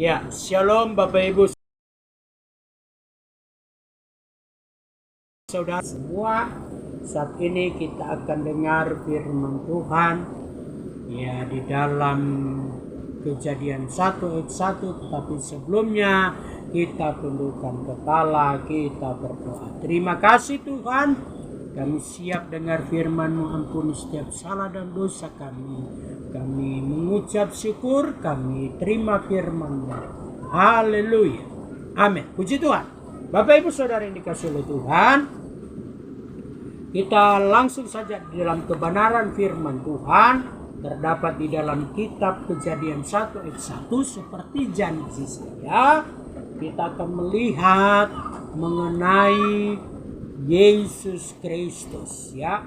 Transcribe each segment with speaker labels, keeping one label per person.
Speaker 1: Ya, shalom Bapak Ibu Saudara semua. Saat ini kita akan dengar firman Tuhan ya di dalam Kejadian 1 ayat 1, tetapi sebelumnya kita tundukkan kepala, kita berdoa. Terima kasih Tuhan, kami siap dengar firman-Mu, ampuni setiap salah dan dosa kami. Kami mengucap syukur, kami terima firman-Mu. Haleluya. Amin. Puji Tuhan. Bapak Ibu Saudara yang dikasihi oleh Tuhan, kita langsung saja di dalam kebenaran firman Tuhan. Terdapat di dalam kitab Kejadian 1 ayat 1, seperti janji saya, kita akan melihat mengenai Yesus Kristus ya.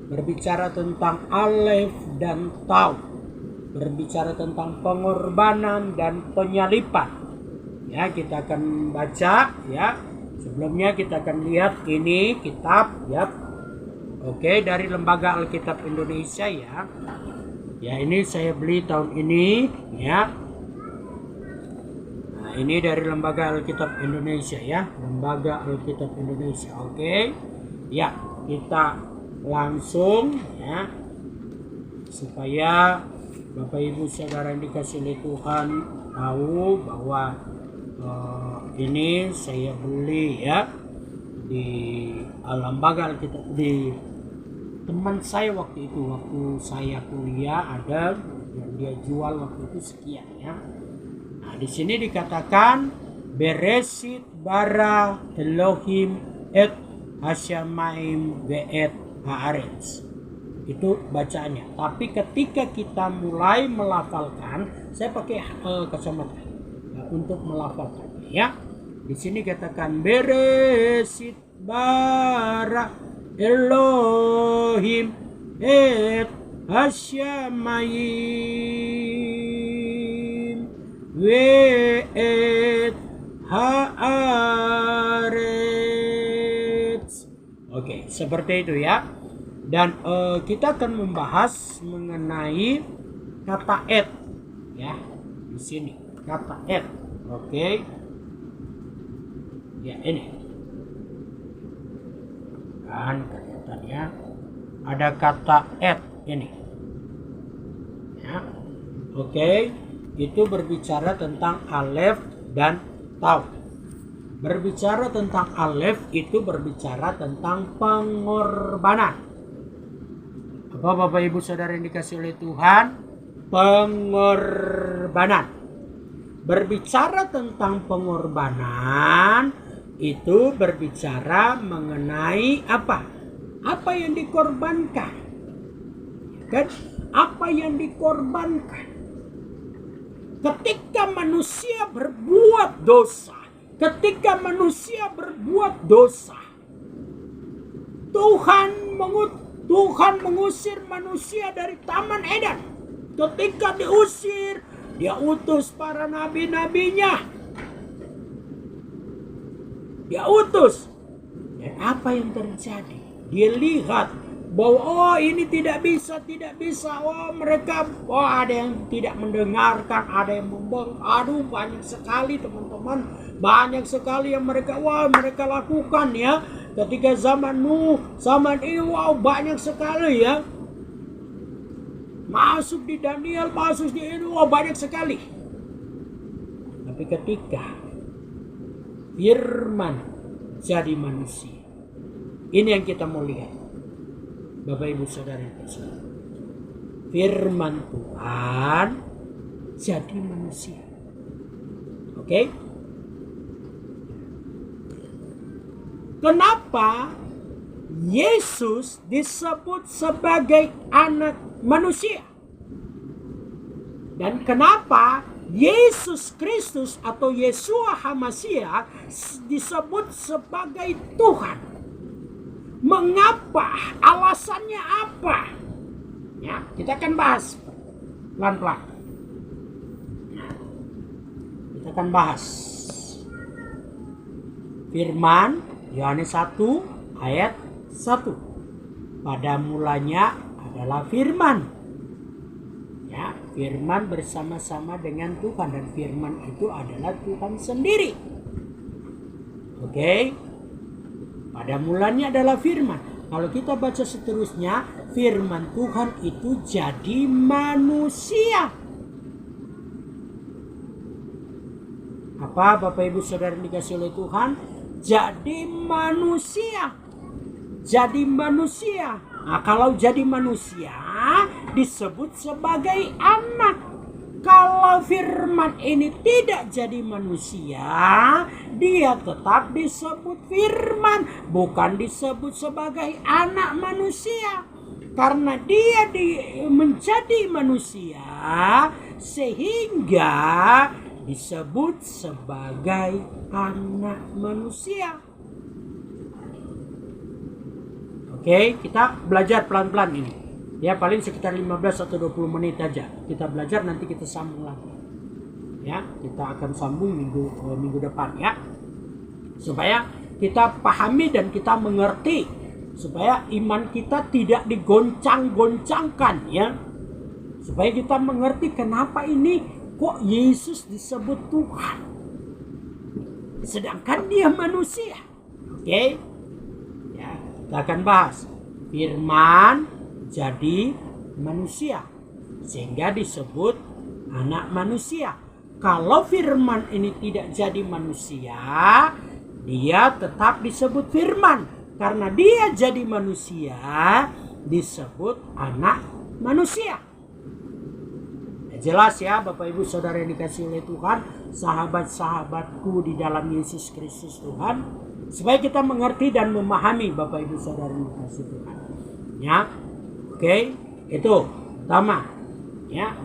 Speaker 1: Berbicara tentang Alef dan Tau. Berbicara tentang pengorbanan dan penyalipan. Ya, kita akan baca ya. Sebelumnya kita akan lihat ini kitab ya. Oke, dari Lembaga Alkitab Indonesia ya. Ya, ini saya beli tahun ini ya. Nah, ini dari Lembaga Alkitab Indonesia ya. Lembaga Alkitab Indonesia. Oke. Ya, kita langsung ya. Supaya Bapak Ibu Saudara yang dikasihi oleh Tuhan tahu bahwa ini saya beli ya di Lembaga Alkitab, di teman saya waktu saya kuliah ada yang dia jual waktu itu sekian ya. Nah, di sini dikatakan Beresit bara Elohim et Hashamayim ve'et haaretz. Itu bacaannya. Tapi ketika kita mulai melafalkan, saya pakai kacamata ya, untuk melafalkannya ya. Di sini katakan Beresit bara Elohim et Hashamayim ve'et haaretz. Oke, seperti itu ya. Dan kita akan membahas mengenai kata et ya. Di sini kata et. Oke. Ya, ini kan kelihatannya ada kata et ini ya. Oke, itu berbicara tentang Alef dan Tau. Berbicara tentang Alef itu berbicara tentang pengorbanan. Apa Bapak Ibu Saudara yang dikasihi oleh Tuhan? Pengorbanan. Berbicara tentang pengorbanan itu berbicara mengenai apa? Apa yang dikorbankan? Kan? Apa yang dikorbankan? Ketika manusia berbuat dosa, Tuhan mengusir manusia dari Taman Eden. Ketika diusir, dia utus para nabi-nabinya. Dia utus. Dan apa yang terjadi? Dia lihat bahwa ini tidak bisa. Mereka ada yang tidak mendengarkan, ada yang membangkang. Aduh, banyak sekali teman-teman. Banyak sekali yang mereka lakukan ya. Ketika zaman Nuh, zaman ini banyak sekali ya. Masuk di Daniel, masuk di ini banyak sekali. Tapi ketika firman jadi manusia, ini yang kita mau lihat Bapak Ibu Saudara yang terkasih. Firman Tuhan jadi manusia. Oke? Kenapa Yesus disebut sebagai anak manusia? Dan kenapa Yesus Kristus atau Yeshua HaMashiach disebut sebagai Tuhan? Mengapa? Alasannya apa? Ya, kita akan bahas pelan-pelan. Kita akan bahas firman Yohanes 1 ayat 1. Pada mulanya adalah firman. Ya, Firman bersama-sama dengan Tuhan, dan firman itu adalah Tuhan sendiri. Oke. Pada mulanya adalah firman. Kalau kita baca seterusnya, firman Tuhan itu jadi manusia. Apa Bapak Ibu Saudara dikasih oleh Tuhan? Jadi manusia. Jadi manusia. Nah, kalau jadi manusia disebut sebagai anak. Kalau firman ini tidak jadi manusia, dia tetap disebut firman, bukan disebut sebagai anak manusia. Karena dia menjadi manusia sehingga disebut sebagai anak manusia. Oke, kita belajar pelan-pelan ini. Ya, paling sekitar 15 atau 20 menit aja. Kita belajar, nanti kita sambung lagi. Ya, kita akan sambung minggu depan ya. Supaya kita pahami dan kita mengerti, supaya iman kita tidak digoncang-goncangkan ya. Supaya kita mengerti kenapa ini kok Yesus disebut Tuhan, sedangkan dia manusia. Oke. Ya, kita akan bahas firman jadi manusia sehingga disebut anak manusia. Kalau firman ini tidak jadi manusia, dia tetap disebut firman. Karena dia jadi manusia, disebut anak manusia. Jelas ya Bapak Ibu Saudara yang dikasihi oleh Tuhan, sahabat-sahabatku di dalam Yesus Kristus Tuhan, supaya kita mengerti dan memahami Bapak Ibu Saudara yang dikasihi Tuhan. Ya. Oke, itu pertama. Ya.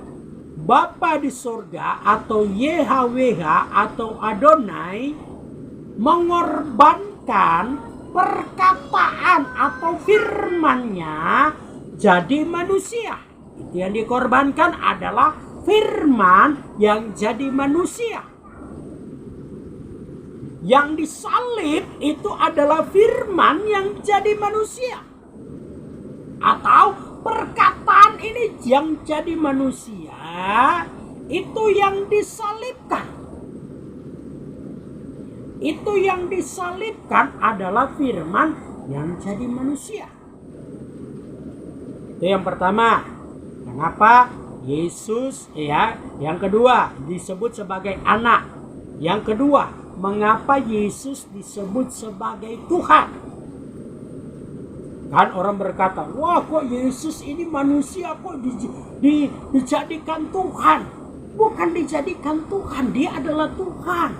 Speaker 1: Bapa di surga atau YHWH atau Adonai mengorbankan perkataan atau firman-Nya jadi manusia. Itu yang dikorbankan adalah firman yang jadi manusia. Yang disalib itu adalah firman yang jadi manusia. Atau perkataan ini yang jadi manusia itu yang disalibkan. Itu yang disalibkan adalah firman yang jadi manusia. Itu yang pertama. Kenapa Yesus ya? Yang kedua disebut sebagai anak. Yang kedua, mengapa Yesus disebut sebagai Tuhan? Kan orang berkata, wah kok Yesus ini manusia kok dijadikan Tuhan. Bukan dijadikan Tuhan, dia adalah Tuhan.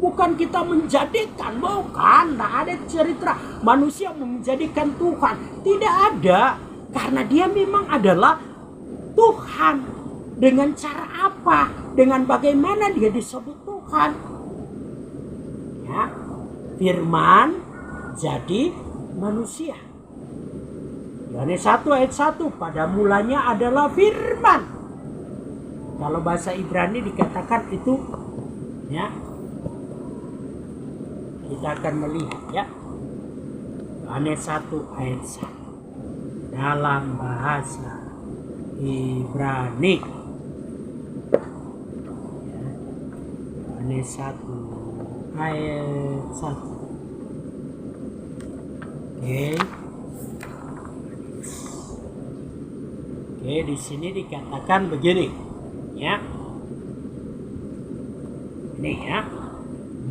Speaker 1: Bukan kita menjadikan, bukan. Tidak ada cerita manusia menjadikan Tuhan. Tidak ada. Karena dia memang adalah Tuhan. Dengan cara apa? Dengan bagaimana dia disebut Tuhan? Ya, firman jadi manusia. Yohanes 1 ayat 1, pada mulanya adalah firman. Kalau bahasa Ibrani dikatakan itu ya. Kita akan melihat ya. Yohanes 1 ayat 1 dalam bahasa Ibrani. Yohanes 1 ayat 1. Oke, di sini dikatakan begini, ya. Ini ya.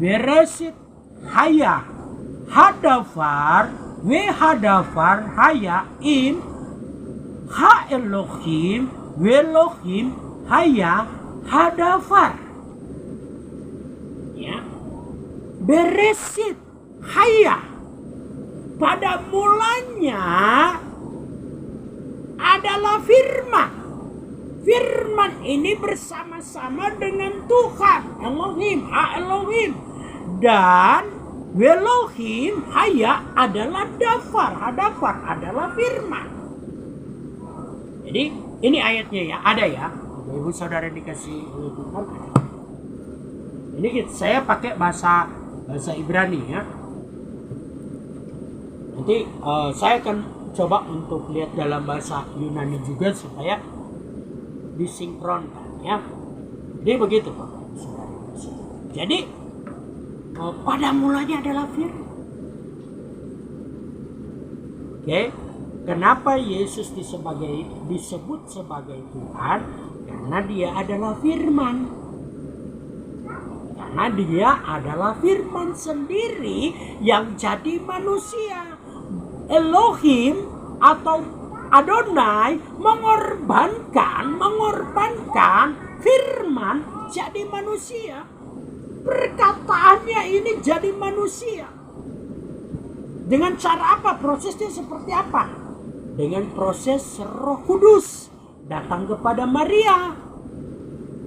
Speaker 1: Beresit haya hadafar hadafar haya in ha Elohim Elohim haya hadafar. Ya. Beresit haya. Pada mulanya adalah firman. Firman ini bersama-sama dengan Tuhan Elohim, Ha-Elohim. Dan Elohim, Haya adalah Dafar. Hadafar adalah firman. Jadi ini ayatnya ya, ada ya. Ibu saudara dikasih oleh Tuhan. Ini saya pakai bahasa Ibrani ya. Nanti saya akan coba untuk lihat dalam bahasa Yunani juga supaya disinkronkan, ya. Jadi begitu, Bapak. Jadi pada mulanya adalah firman. Oke, kenapa Yesus disebut sebagai Tuhan? Karena dia adalah firman. Karena dia adalah firman sendiri yang jadi manusia. Elohim atau Adonai mengorbankan firman jadi manusia. Perkataannya ini jadi manusia. Dengan cara apa? Prosesnya seperti apa? Dengan proses Roh Kudus datang kepada Maria.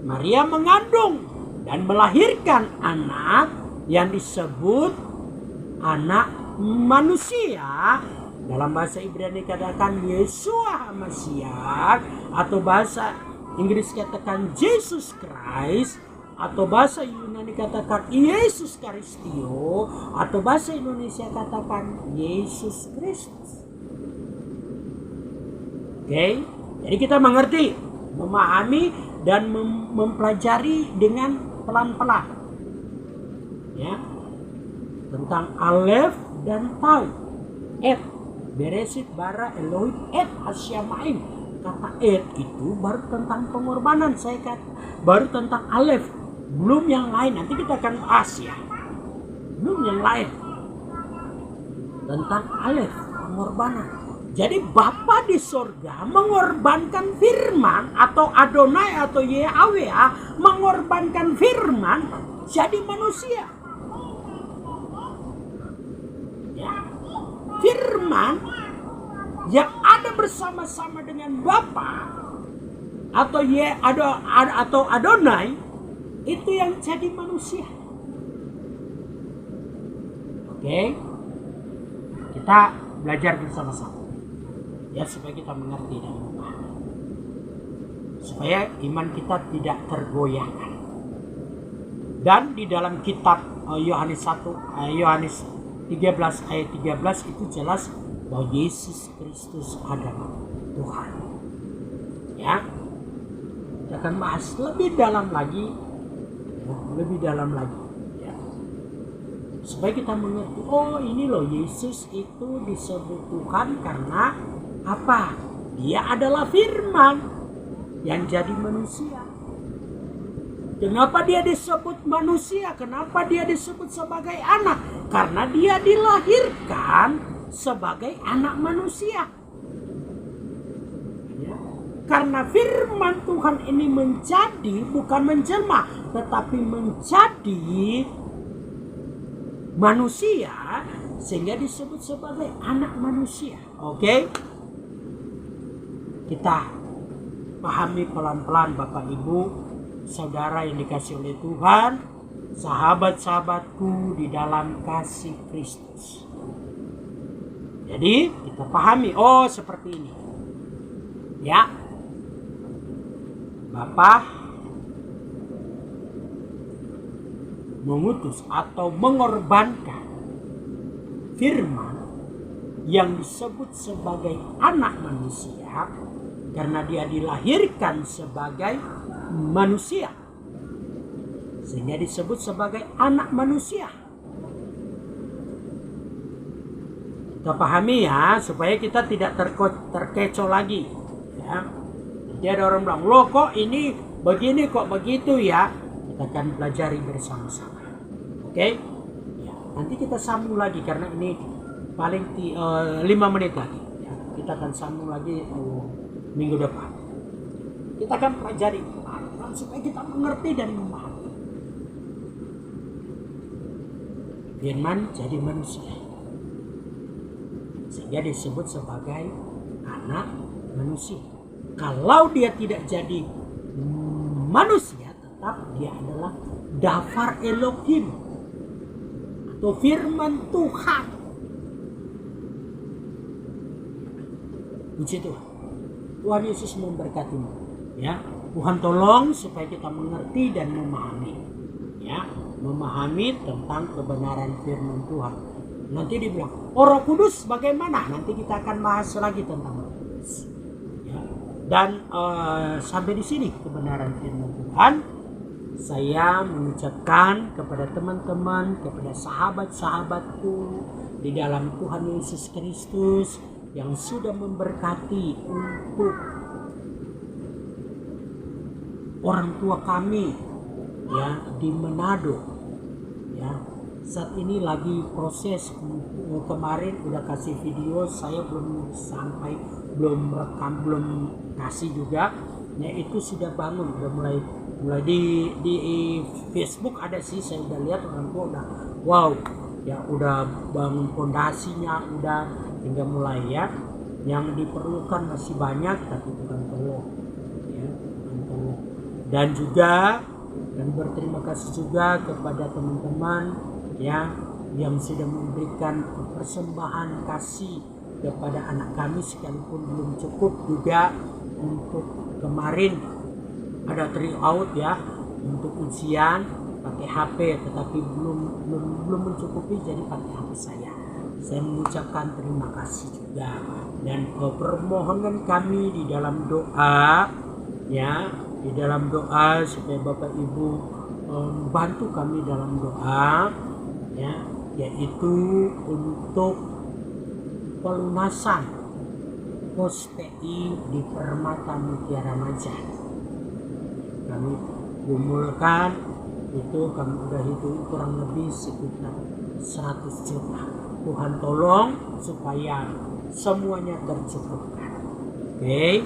Speaker 1: Maria mengandung dan melahirkan anak yang disebut anak manusia. Dalam bahasa Ibrani katakan Yeshua Mashiach, atau bahasa Inggris katakan Jesus Christ, atau bahasa Yunani katakan Yesus Karistio, atau bahasa Indonesia katakan Yesus Kristus. Oke, jadi kita mengerti, memahami dan mempelajari dengan pelan-pelan, ya, tentang Alef dan Tau. Bereshit bara Elohim Hasyamaim. Kata itu baru tentang pengorbanan, saya kata baru tentang Alef, belum yang lain. Nanti kita akan bahas, ya, belum yang lain tentang Alef, pengorbanan. Jadi Bapa di sorga mengorbankan firman, atau Adonai atau Yahweh mengorbankan firman jadi manusia. Firman yang ada bersama-sama dengan Bapa atau Adonai itu yang jadi manusia. Oke, kita belajar bersama-sama, ya, supaya kita mengerti dan memahami, supaya iman kita tidak tergoyahkan. Dan di dalam kitab Yohanes 13 ayat 13 itu jelas bahwa Yesus Kristus adalah Tuhan. Ya, kita akan bahas lebih dalam lagi, ya, supaya kita mengerti. Oh, ini loh, Yesus itu disebut Tuhan karena apa? Dia adalah firman yang jadi manusia. Kenapa dia disebut manusia? Kenapa dia disebut sebagai anak? Karena dia dilahirkan sebagai anak manusia. Ya. Karena firman Tuhan ini menjadi, bukan menjelma, tetapi menjadi manusia, sehingga disebut sebagai anak manusia. Oke? Kita pahami pelan-pelan, Bapak Ibu, saudara yang dikasihi oleh Tuhan, sahabat-sahabatku di dalam kasih Kristus. Jadi kita pahami, oh seperti ini, ya, Bapa mengutus atau mengorbankan firman yang disebut sebagai anak manusia karena dia dilahirkan sebagai manusia, sehingga disebut sebagai anak manusia. Kita pahami, ya, supaya kita tidak terkecoh lagi, ya. Nanti ada orang bilang, loh kok ini begini, kok begitu, ya. Kita akan pelajari bersama-sama. Oke? Ya, nanti kita sambung lagi karena ini paling 5 menit lagi, ya. Kita akan sambung lagi minggu depan. Kita akan pelajari supaya kita mengerti dan memahami. Firman jadi manusia, sehingga disebut sebagai anak manusia. Kalau dia tidak jadi manusia, tetap dia adalah Dafar Elohim atau firman Tuhan. Puji Tuhan. Tuhan Yesus memberkatimu, ya. Tuhan tolong supaya kita mengerti dan memahami, ya, memahami tentang kebenaran firman Tuhan. Nanti dibilang, oh Roh Kudus bagaimana? Nanti kita akan bahas lagi tentang Roh Kudus, ya. Dan sampai di sini kebenaran firman Tuhan. Saya mengucapkan kepada teman-teman, kepada sahabat-sahabatku di dalam Tuhan Yesus Kristus yang sudah memberkati untuk orang tua kami ya di Manado ya. Saat ini lagi proses, kemarin udah kasih video, saya belum rekam, belum kasih juga ya. Itu sudah bangun, udah mulai di Facebook ada sih, saya udah lihat orang tua udah wow ya, udah bangun fondasinya, udah tinggal mulai ya. Yang diperlukan masih banyak, tapi Tuhan tolong ya, Tuhan tolong. Dan berterima kasih juga kepada teman-teman ya yang sudah memberikan persembahan kasih kepada anak kami, sekalipun belum cukup juga untuk kemarin ada tryout ya untuk ujian pakai HP, tetapi belum mencukupi, jadi pakai HP saya. Saya mengucapkan terima kasih juga, dan permohonan kami di dalam doa ya, di dalam doa supaya Bapak Ibu bantu kami dalam doa ya, yaitu untuk pelunasan pos PI di Permata Mutiara Maja. Kami gumulkan itu, kami udah hitung kurang lebih sekitar 100 juta. Tuhan tolong supaya semuanya tercukupkan. Oke,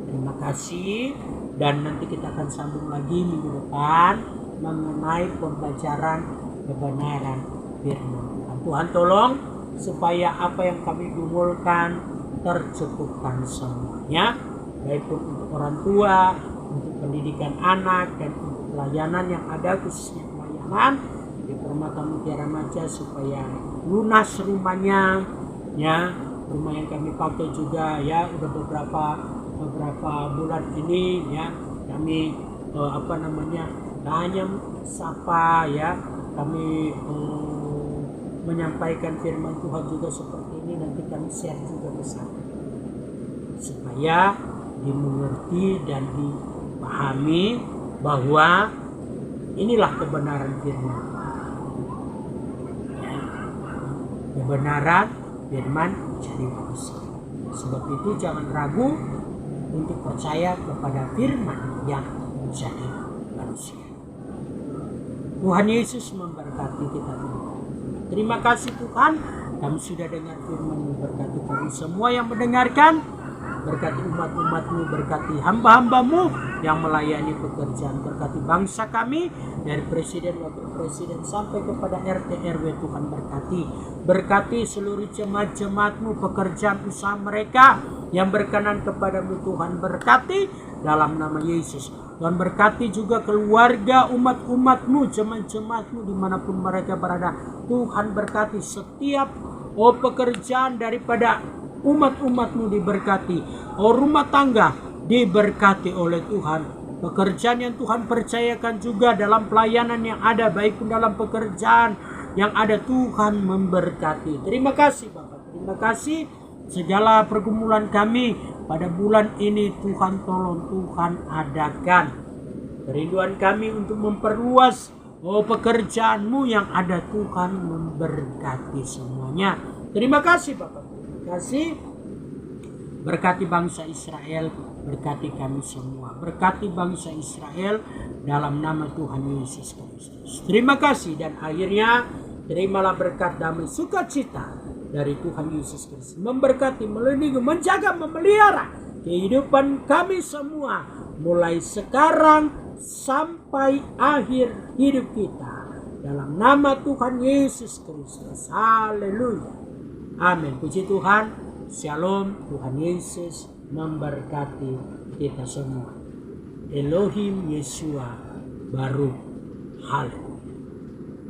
Speaker 1: terima kasih, dan nanti kita akan sambung lagi minggu depan mengenai pembelajaran kebenaran firman Tuhan. Tuhan tolong supaya apa yang kami gumulkan tercukupkan semuanya, baik untuk orang tua, untuk pendidikan anak, dan untuk pelayanan yang ada, khususnya pelayanan di Permata Mutiara Maja, supaya lunas rumahnya ya. Rumah yang kami pakai juga ya, udah beberapa bulan ini ya, kami hanya sapa ya, kami menyampaikan firman Tuhan juga seperti ini, nanti kami share juga bersama supaya dimengerti dan dipahami bahwa inilah kebenaran firman ya, kebenaran firman jadi manusia. Sebab itu jangan ragu untuk percaya kepada firman yang menjadi manusia. Tuhan Yesus memberkati kita semua. Terima kasih Tuhan, kami sudah dengar firman-Mu. Berkati kami semua yang mendengarkan, berkati umat-umat-Mu, berkati hamba-hamba-Mu yang melayani pekerjaan, berkati bangsa kami dari presiden, wakil presiden sampai kepada RT RW. Tuhan berkati seluruh jemaat-jemaat-Mu, pekerjaan usaha mereka yang berkenan kepadamu. Tuhan berkati dalam nama Yesus. Tuhan berkati juga keluarga umat-umat-Mu, jemaat-jemaat-Mu dimanapun mereka berada. Tuhan berkati setiap pekerjaan daripada umat-umat-Mu diberkati. Rumah tangga diberkati oleh Tuhan. Pekerjaan yang Tuhan percayakan juga dalam pelayanan yang ada, baik pun dalam pekerjaan yang ada, Tuhan memberkati. Terima kasih Bapak, terima kasih. Segala pergumulan kami pada bulan ini Tuhan tolong, Tuhan adakan. Kerinduan kami untuk memperluas pekerjaan-Mu yang ada, Tuhan memberkati semuanya. Terima kasih Bapak, terima kasih. Berkati bangsa Israel, berkati kami semua. Berkati bangsa Israel dalam nama Tuhan Yesus Kristus. Terima kasih, dan akhirnya terimalah berkat damai sukacita dari Tuhan Yesus Kristus, memberkati, melindungi, menjaga, memelihara kehidupan kami semua mulai sekarang sampai akhir hidup kita, dalam nama Tuhan Yesus Kristus. Haleluya, amin. Puji Tuhan. Shalom. Tuhan Yesus memberkati kita semua. Elohim Yeshua Baruch. Haleluya.